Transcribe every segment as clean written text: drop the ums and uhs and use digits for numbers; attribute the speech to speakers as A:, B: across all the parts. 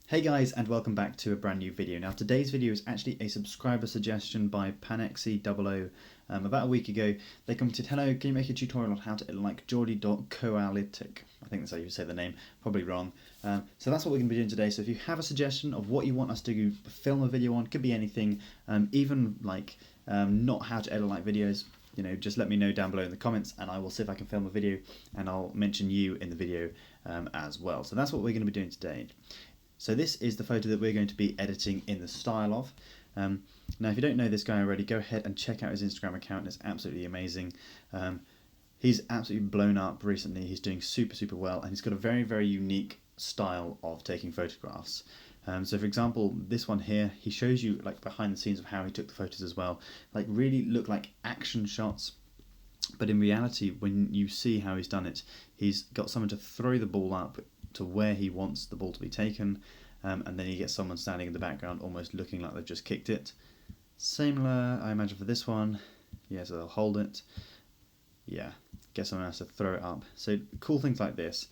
A: Hey guys, and welcome back to a brand new video. Now today's video is actually a subscriber suggestion by Panexi00. About a week ago they commented, "Hello, can you make a tutorial on how to edit like Jordi.coalitic?" I think that's how you say the name, probably wrong. So that's what we're going to be doing today. So if you have a suggestion of what you want us to film a video on, could be anything, even like not how to edit like videos, you know, just let me know down below in the comments and I will see if I can film a video and I'll mention you in the video as well. So that's what we're going to be doing today. So this is the photo that we're going to be editing in the style of. Now if you don't know this guy already, go ahead and check out his Instagram account. It's absolutely amazing. He's absolutely blown up recently. He's doing super well, and he's got a very unique style of taking photographs. So for example, this one here, he shows you like behind the scenes of how he took the photos as well. Like really look like action shots. But in reality, when you see how he's done it, he's got someone to throw the ball up to where he wants the ball to be taken, and then you get someone standing in the background almost looking like they've just kicked it. Similar, I imagine, for this one. Yeah, so they'll hold it. Yeah, get someone else to throw it up. So cool things like this.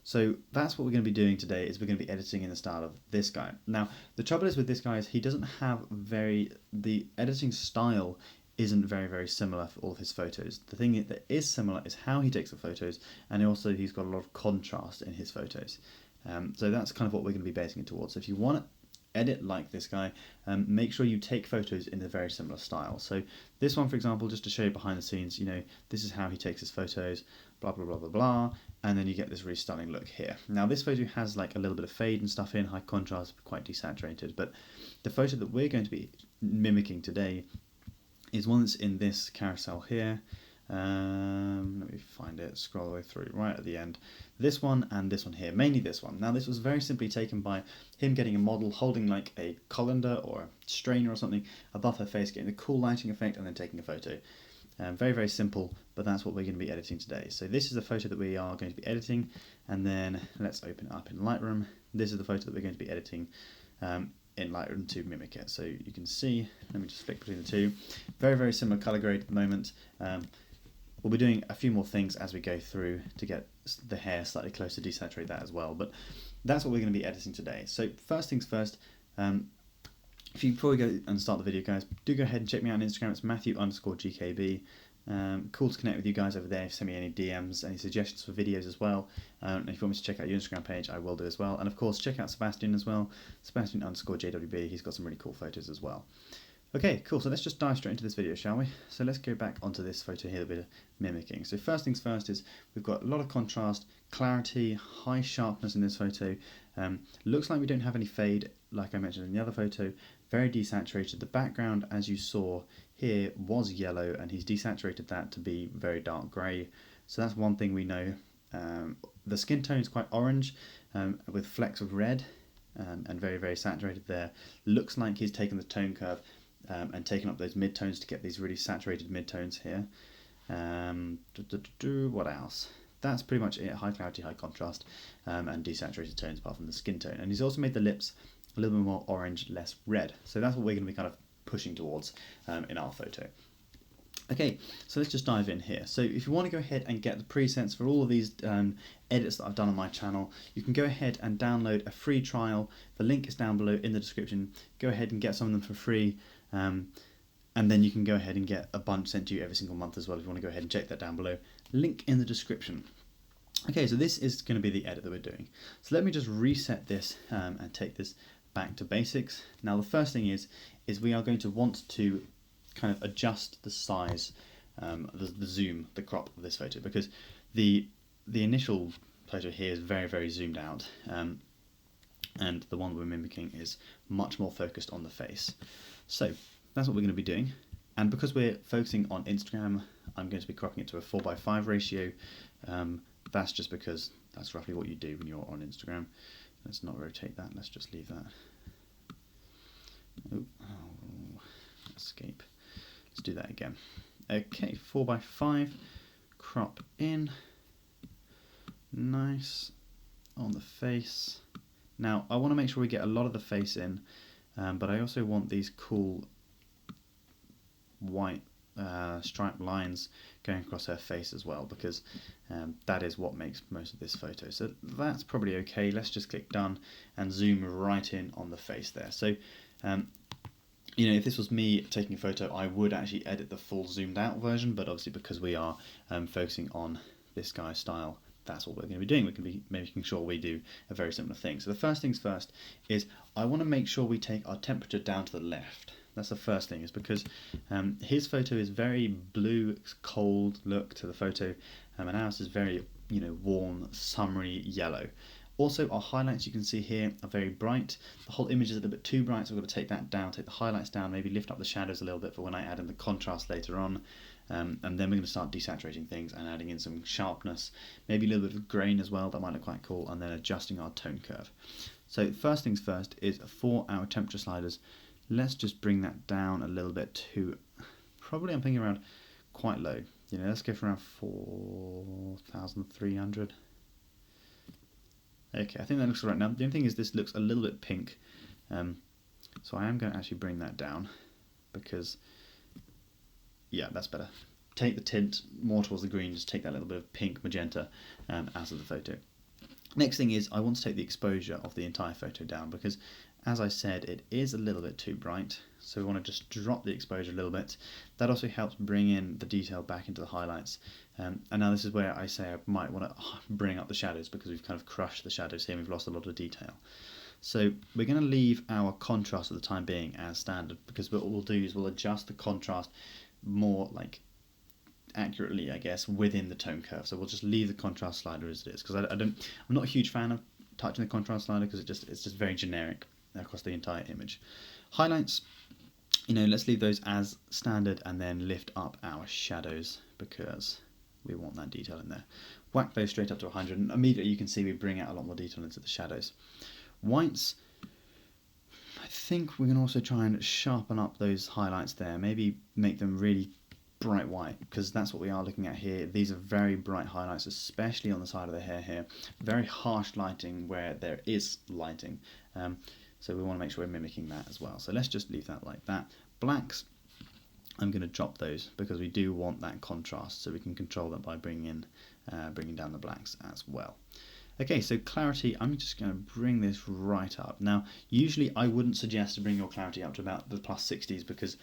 A: So that's what we're going to be doing today, is we're going to be editing in the style of this guy. Now, the trouble is with this guy is he doesn't have the editing style isn't very similar for all of his photos. The thing that is similar is how he takes the photos, and also he's got a lot of contrast in his photos. So that's kind of what we're going to be basing it towards. So if you want to edit like this guy, make sure you take photos in a very similar style. So this one, for example, just to show you behind the scenes, you know, this is how he takes his photos, blah blah, and then you get this really stunning look here. Now this photo has like a little bit of fade and stuff in, high contrast, quite desaturated, but the photo that we're going to be mimicking today is one that's in this carousel here. Let me find it, scroll all the way through, right at the end. This one and this one here, mainly this one. Now this was very simply taken by him getting a model holding like a colander or a strainer or something above her face, getting a cool lighting effect, and then taking a photo. Very simple, but that's what we're going to be editing today. So this is the photo that we are going to be editing, and then let's open it up in Lightroom. This is the photo that we're going to be editing in Lightroom to mimic it. So you can see, let me just flick between the two, very similar color grade at the moment. We'll be doing a few more things as we go through to get the hair slightly closer, desaturate that as well, but that's what we're going to be editing today. So first things first, before we go and start the video, guys, do go ahead and check me out on Instagram. It's Matthew_GKB. Cool to connect with you guys over there. Send me any DMs, any suggestions for videos as well. And if you want me to check out your Instagram page, I will do as well. And of course, check out Sebastian as well. Sebastian_JWB. He's got some really cool photos as well. Okay, cool. So let's just dive straight into this video, shall we? So let's go back onto this photo here that we're mimicking. So first things first is we've got a lot of contrast, clarity, high sharpness in this photo. Looks like we don't have any fade, like I mentioned in the other photo. Very desaturated. The background, as you saw here, was yellow, and he's desaturated that to be very dark grey. So that's one thing we know. The skin tone is quite orange, with flecks of red, and very saturated there. Looks like he's taken the tone curve and taken up those midtones to get these really saturated midtones here. What else? That's pretty much it. High clarity, high contrast, and desaturated tones apart from the skin tone. And he's also made the lips a little bit more orange, less red. So that's what we're going to be kind of pushing towards in our photo. Okay, so let's just dive in here. So if you want to go ahead and get the presets for all of these edits that I've done on my channel, you can go ahead and download a free trial. The link is down below in the description. Go ahead and get some of them for free. And then you can go ahead and get a bunch sent to you every single month as well if you want to go ahead and check that down below. Link in the description. Okay, so this is going to be the edit that we're doing. So let me just reset this and take this back to basics. Now the first thing is we are going to want to kind of adjust the size, the zoom, the crop of this photo, because the initial photo here is very zoomed out, and the one we're mimicking is much more focused on the face. So that's what we're going to be doing, and because we're focusing on Instagram, I'm going to be cropping it to a 4:5 ratio. That's just because that's roughly what you do when you're on Instagram. Let's not rotate that, let's just leave that. Escape. Let's do that again. Okay, 4:5, crop in, nice, on the face. Now I want to make sure we get a lot of the face in, but I also want these cool white striped lines going across her face as well, because that is what makes most of this photo. So that's probably okay. Let's just click done and zoom right in on the face there. So you know, if this was me taking a photo, I would actually edit the full zoomed out version, but obviously because we are focusing on this guy's style, that's what we're going to be doing. We're going to be making sure we do a very similar thing. So the first things first is I want to make sure we take our temperature down to the left. That's the first thing, is because his photo is very blue, cold look to the photo, and ours is very, you know, warm, summery yellow. Also, our highlights, you can see here, are very bright. The whole image is a little bit too bright, so we're going to take that down, take the highlights down, maybe lift up the shadows a little bit for when I add in the contrast later on. And then we're going to start desaturating things and adding in some sharpness, maybe a little bit of grain as well, that might look quite cool, and then adjusting our tone curve. So first things first is for our temperature sliders, let's just bring that down a little bit to, probably I'm thinking around quite low. You know, let's go for around 4,300. Okay, I think that looks right now. The only thing is this looks a little bit pink, so I am going to actually bring that down, because, yeah, that's better. Take the tint more towards the green, just take that little bit of pink magenta out of the photo. Next thing is I want to take the exposure of the entire photo down, because as I said, it is a little bit too bright, so we want to just drop the exposure a little bit. That also helps bring in the detail back into the highlights. And now this is where I say I might want to bring up the shadows, because we've kind of crushed the shadows here and we've lost a lot of detail. So we're going to leave our contrast at the time being as standard, because what we'll do is we'll adjust the contrast more like accurately, I guess, within the tone curve. So we'll just leave the contrast slider as it is, because I'm not a huge fan of touching the contrast slider, because it's just very generic across the entire image. Highlights, you know, let's leave those as standard and then lift up our shadows, because we want that detail in there. Whack those straight up to 100, and immediately you can see we bring out a lot more detail into the shadows. Whites, I think we can also try and sharpen up those highlights there, maybe make them really bright white, because that's what we are looking at here. These are very bright highlights, especially on the side of the hair here. Very harsh lighting where there is lighting, so we want to make sure we're mimicking that as well. So let's just leave that like that. Blacks, I'm going to drop those, because we do want that contrast, so we can control that by bringing down the blacks as well. Okay, so clarity, I'm just going to bring this right up. Now, usually I wouldn't suggest to bring your clarity up to about the +60s, because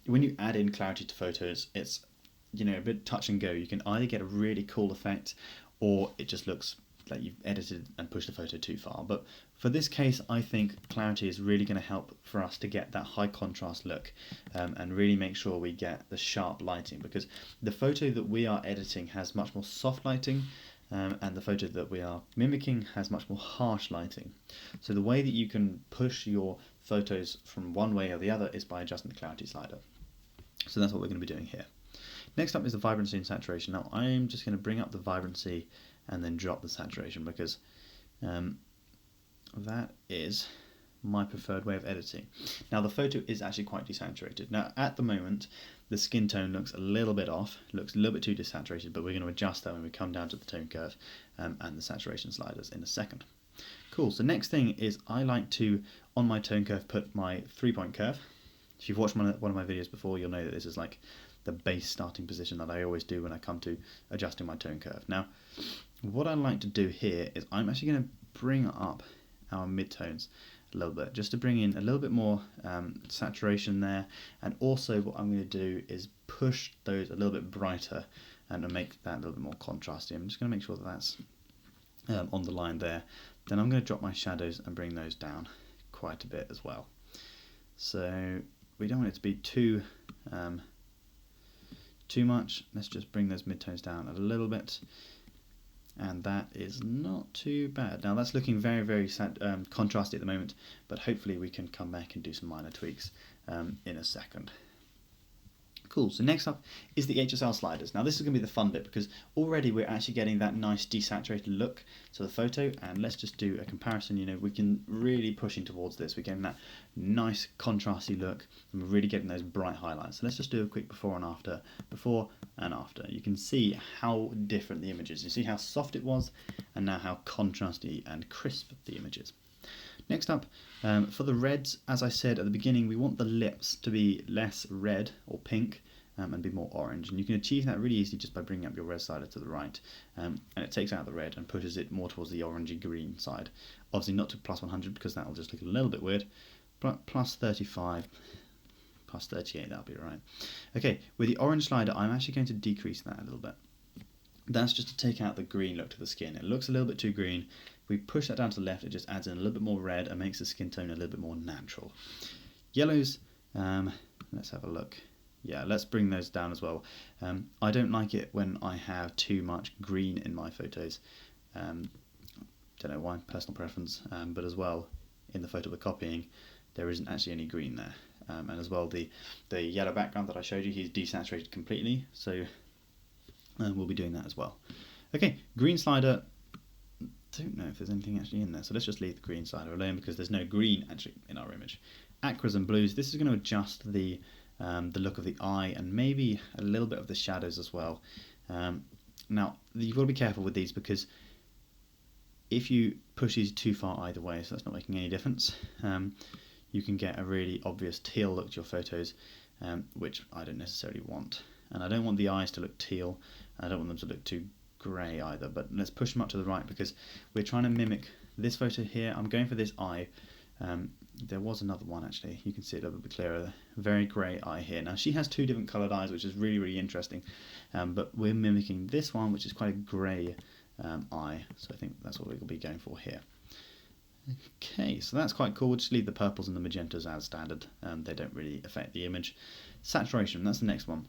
A: when you add in clarity to photos, it's, you know, a bit touch and go. You can either get a really cool effect, or it just looks like you've edited and pushed the photo too far. But for this case, I think clarity is really going to help for us to get that high contrast look, and really make sure we get the sharp lighting, because the photo that we are editing has much more soft lighting, and the photo that we are mimicking has much more harsh lighting. So the way that you can push your photos from one way or the other is by adjusting the clarity slider. So that's what we're going to be doing here. Next up is the vibrancy and saturation. Now I'm just going to bring up the vibrancy and then drop the saturation, because that is my preferred way of editing. Now the photo is actually quite desaturated. Now at the moment the skin tone looks a little bit off, looks a little bit too desaturated, but we're going to adjust that when we come down to the tone curve and the saturation sliders in a second. Cool, so next thing is I like to, on my tone curve, put my 3-point curve. If you've watched one of my videos before, you'll know that this is like the base starting position that I always do when I come to adjusting my tone curve. Now what I like to do here is I'm actually going to bring up our midtones a little bit, just to bring in a little bit more saturation there, and also what I'm going to do is push those a little bit brighter and to make that a little bit more contrasty. I'm just going to make sure that that's on the line there. Then I'm going to drop my shadows and bring those down quite a bit as well. So we don't want it to be too much. Let's just bring those midtones down a little bit, and that is not too bad. Now that's looking very, very contrasty at the moment, but hopefully we can come back and do some minor tweaks in a second. Cool, so next up is the HSL sliders. Now this is going to be the fun bit, because already we're actually getting that nice desaturated look to the photo, and let's just do a comparison. You know, we can really pushing towards this. We're getting that nice contrasty look, and we're really getting those bright highlights. So let's just do a quick before and after. Before and after. You can see how different the image is. You see how soft it was, and now how contrasty and crisp the image is. Next up, for the reds, as I said at the beginning, we want the lips to be less red or pink and be more orange. And you can achieve that really easily just by bringing up your red slider to the right, and it takes out the red and pushes it more towards the orangey green side. Obviously not to plus 100 because that will just look a little bit weird, but plus 35, plus 38, that'll be right. Okay, with the orange slider I'm actually going to decrease that a little bit. That's just to take out the green look to the skin. It looks a little bit too green. If we push that down to the left, it just adds in a little bit more red and makes the skin tone a little bit more natural. Yellows, let's have a look. Yeah, let's bring those down as well. I don't like it when I have too much green in my photos. Don't know why, personal preference, but as well, in the photo we're copying, there isn't actually any green there. And as well, the yellow background that I showed you, he's desaturated completely, so we'll be doing that as well. Okay, green slider, don't know if there's anything actually in there, so let's just leave the green slider alone because there's no green actually in our image. Aquas and blues, this is going to adjust the look of the eye and maybe a little bit of the shadows as well. Now, you've got to be careful with these because if you push these too far either way, so that's not making any difference, you can get a really obvious teal look to your photos, which I don't necessarily want. And I don't want the eyes to look teal, I don't want them to look too grey either, but let's push them up to the right because we're trying to mimic this photo here. I'm going for this eye. There was another one actually, you can see it a little bit clearer, very grey eye here. Now she has two different coloured eyes, which is really interesting, but we're mimicking this one, which is quite a grey eye, so I think that's what we'll be going for here. Okay, so that's quite cool. We'll just leave the purples and the magentas as standard, they don't really affect the image. Saturation, that's the next one.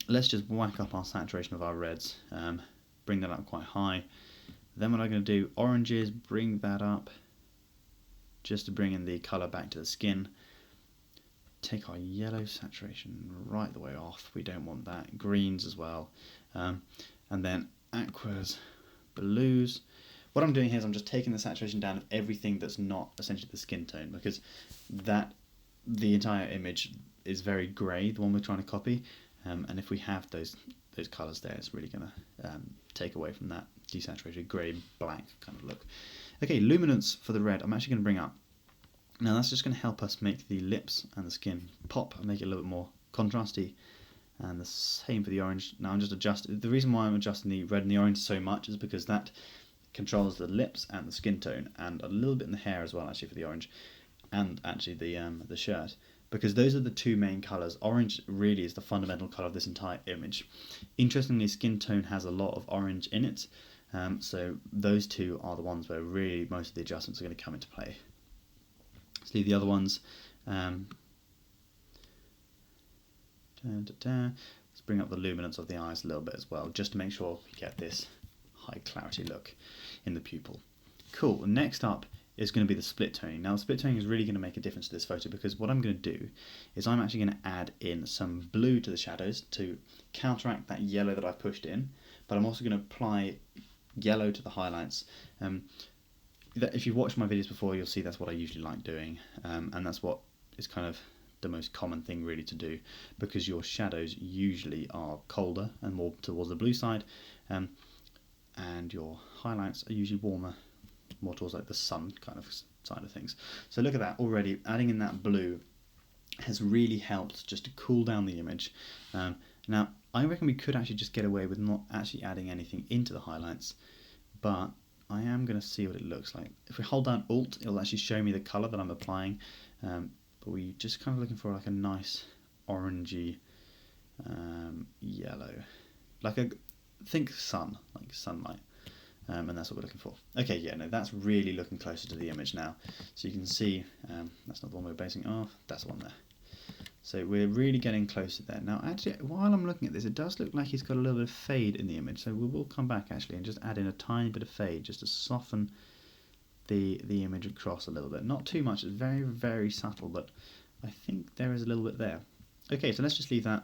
A: Let's just whack up our saturation of our reds, bring that up quite high. Then what I'm going to do, oranges, bring that up, just to bring in the colour back to the skin. Take our yellow saturation right the way off, we don't want that. Greens as well, and then aquas, blues. What I'm doing here is I'm just taking the saturation down of everything that's not essentially the skin tone, because the entire image is very grey, the one we're trying to copy, and if we have those colours there, it's really going to take away from that desaturated grey black kind of look. Okay, luminance for the red I'm actually going to bring up. Now that's just going to help us make the lips and the skin pop and make it a little bit more contrasty, and the same for the orange. Now I'm just adjusting, the reason why I'm adjusting the red and the orange so much is because that controls the lips and the skin tone, and a little bit in the hair as well actually for the orange, and actually the shirt, because those are the two main colours. Orange really is the fundamental colour of this entire image. Interestingly, skin tone has a lot of orange in it, so those two are the ones where really most of the adjustments are going to come into play. Let's leave the other ones. Let's bring up the luminance of the eyes a little bit as well, just to make sure we get this high clarity look in the pupil. Cool, next up is going to be the split toning. Now the split toning is really going to make a difference to this photo, because what I'm going to do is I'm actually going to add in some blue to the shadows to counteract that yellow that I've pushed in, but I'm also going to apply yellow to the highlights. If you've watched my videos before, you'll see that's what I usually like doing, and that's what is kind of the most common thing really to do, because your shadows usually are colder and more towards the blue side, and your highlights are usually warmer, more towards like the sun kind of side of things. So look at that, already adding in that blue has really helped just to cool down the image. Now I reckon we could actually just get away with not actually adding anything into the highlights, but I am going to see what it looks like. If we hold down Alt, it'll actually show me the colour that I'm applying, but we just kind of looking for like a nice orangey yellow, like think sun, like sunlight, and that's what we're looking for. Okay, yeah, no, that's really looking closer to the image now. So you can see, that's not the one we're basing it off, that's the one there. So we're really getting closer there. Now actually, while I'm looking at this, it does look like he's got a little bit of fade in the image, so we will come back actually and just add in a tiny bit of fade just to soften the image across a little bit. Not too much, it's very subtle, but I think there is a little bit there. Okay, so let's just leave that.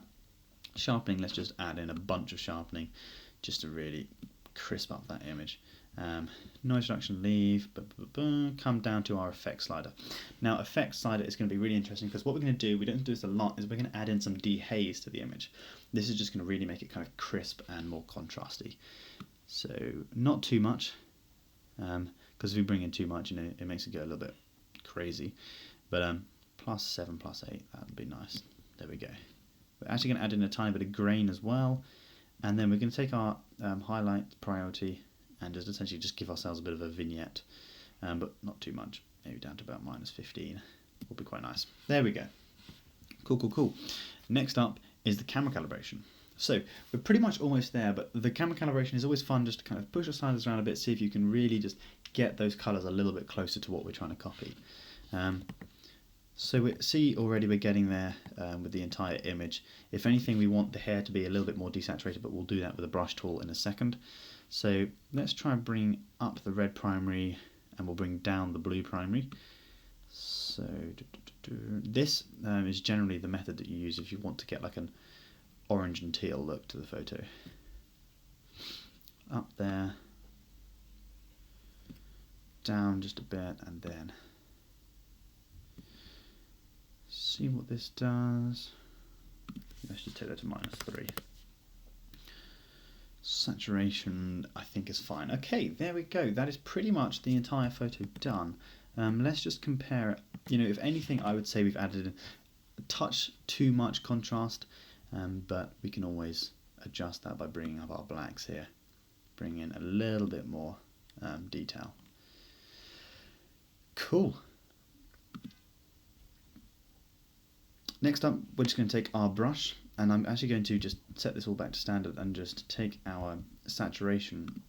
A: Sharpening, let's just add in a bunch of sharpening just to really crisp up that image. Noise reduction, leave, come down to our effects slider. Now effects slider is going to be really interesting, because what we're going to do, we don't do this a lot, is we're going to add in some dehaze to the image. This is just going to really make it kind of crisp and more contrasty. So not too much, because if we bring in too much, it makes it go a little bit crazy. But +7, +8, that would be nice. There we go. We're actually going to add in a tiny bit of grain as well, and then we're going to take our highlight priority and just essentially just give ourselves a bit of a vignette, but not too much, maybe down to about -15 will be quite nice. There we go. Cool, cool, cool. Next up is the camera calibration. So we're pretty much almost there, but the camera calibration is always fun, just to kind of push the sliders around a bit, see if you can really just get those colours a little bit closer to what we're trying to copy. So we see already we're getting there with the entire image. If anything, we want the hair to be a little bit more desaturated, but we'll do that with a brush tool in a second. So let's try and bring up the red primary, and we'll bring down the blue primary. So this is generally the method that you use if you want to get like an orange and teal look to the photo. Up there, down just a bit, and then see what this does. Let's just take that to -3. Saturation, I think, is fine. Okay, there we go. That is pretty much the entire photo done. Let's just compare it. You know, if anything, I would say we've added a touch too much contrast, but we can always adjust that by bringing up our blacks here, bring in a little bit more detail. Cool. Next up, we're just going to take our brush, and I'm actually going to just set this all back to standard and just take our saturation,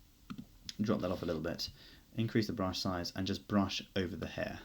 A: drop that off a little bit, increase the brush size, and just brush over the hair.